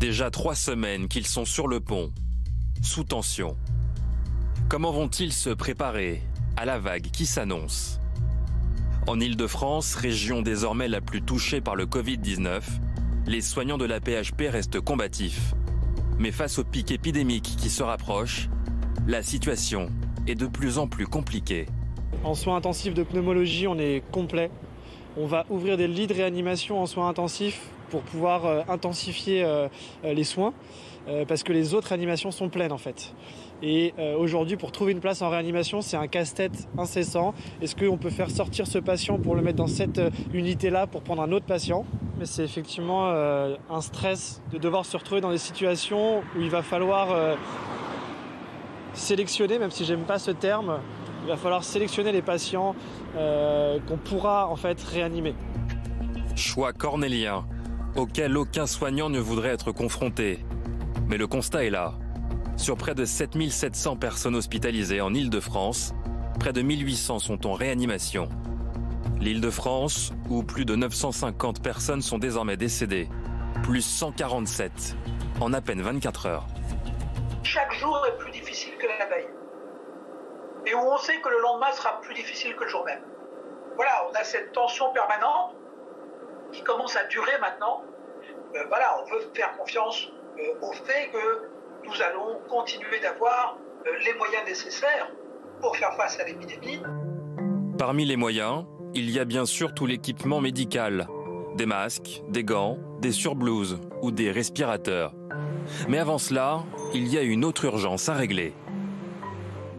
Déjà 3 semaines qu'ils sont sur le pont, sous tension. Comment vont-ils se préparer à la vague qui s'annonce? En Île-de-France, région désormais la plus touchée par le Covid-19, les soignants de la PHP restent combatifs. Mais face au pic épidémique qui se rapproche, la situation est de plus en plus compliquée. En soins intensifs de pneumologie, on est complet. On va ouvrir des lits de réanimation en soins intensifs pour pouvoir intensifier les soins, parce que les autres réanimations sont pleines en fait. Et aujourd'hui, pour trouver une place en réanimation, c'est un casse-tête incessant. Est-ce qu'on peut faire sortir ce patient pour le mettre dans cette unité-là pour prendre un autre patient? Mais c'est effectivement un stress de devoir se retrouver dans des situations où il va falloir sélectionner, même si j'aime pas ce terme, il va falloir sélectionner les patients qu'on pourra en fait réanimer. Choix cornélien, auquel aucun soignant ne voudrait être confronté. Mais le constat est là. Sur près de 7700 personnes hospitalisées en Île-de-France, près de 1800 sont en réanimation. L'Île-de-France, où plus de 950 personnes sont désormais décédées, plus 147 en à peine 24 heures. Chaque jour est plus difficile que la veille. Et où on sait que le lendemain sera plus difficile que le jour même. Voilà, on a cette tension permanente qui commence à durer maintenant. Voilà, on veut faire confiance au fait que nous allons continuer d'avoir les moyens nécessaires pour faire face à l'épidémie. Parmi les moyens, il y a bien sûr tout l'équipement médical. Des masques, des gants, des surblouses ou des respirateurs. Mais avant cela, il y a une autre urgence à régler.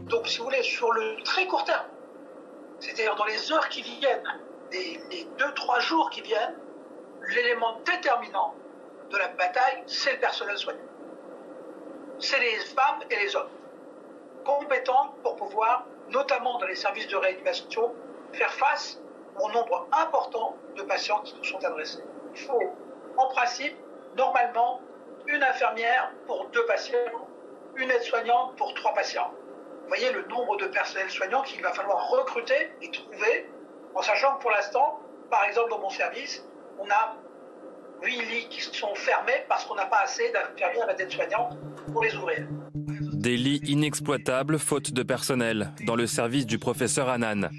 Donc, si vous voulez, sur le très court terme, c'est-à-dire dans les heures qui viennent, les 2-3 jours qui viennent, l'élément déterminant de la bataille, c'est le personnel soignant. C'est les femmes et les hommes compétents pour pouvoir, notamment dans les services de réanimation, faire face au nombre important de patients qui nous sont adressés. Il faut, en principe, normalement, une infirmière pour 2 patients, une aide-soignante pour 3 patients. Vous voyez le nombre de personnels soignants qu'il va falloir recruter et trouver, en sachant que pour l'instant, par exemple dans mon service, on a 8 lits qui sont fermés parce qu'on n'a pas assez d'infirmières et d'aides-soignantes pour les ouvrir. Des lits inexploitables faute de personnel dans le service du professeur Hanan,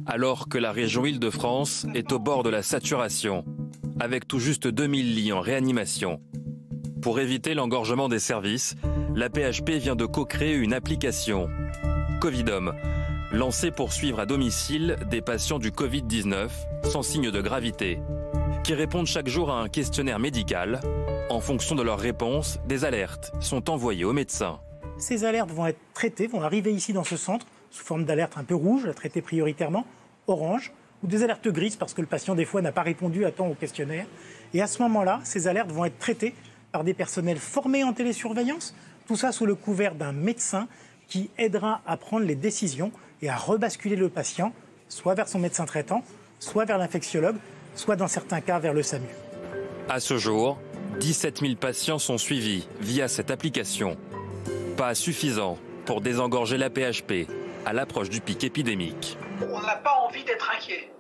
alors que la région Île-de-France est au bord de la saturation, avec tout juste 2000 lits en réanimation. Pour éviter l'engorgement des services, la PHP vient de co-créer une application, Covidom, lancée pour suivre à domicile des patients du Covid-19 sans signe de gravité, qui répondent chaque jour à un questionnaire médical. En fonction de leurs réponses, des alertes sont envoyées aux médecins. Ces alertes vont être traitées, vont arriver ici dans ce centre, sous forme d'alerte un peu rouge, à traiter prioritairement, orange, ou des alertes grises parce que le patient des fois n'a pas répondu à temps au questionnaire. Et à ce moment-là, ces alertes vont être traitées par des personnels formés en télésurveillance, tout ça sous le couvert d'un médecin qui aidera à prendre les décisions et à rebasculer le patient, soit vers son médecin traitant, soit vers l'infectiologue, soit dans certains cas vers le SAMU. À ce jour, 17 000 patients sont suivis via cette application. Pas suffisant pour désengorger la PHP à l'approche du pic épidémique. On n'a pas envie d'être inquiet.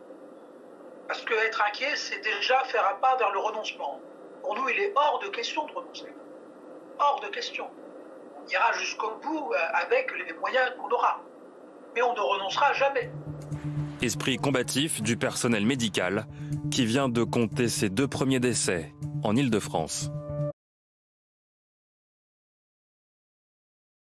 Parce que être inquiet, c'est déjà faire un pas vers le renoncement. Pour nous, il est hors de question de renoncer. Hors de question. On ira jusqu'au bout avec les moyens qu'on aura. Mais on ne renoncera jamais. Esprit combatif du personnel médical qui vient de compter ses 2 premiers décès en Île-de-France.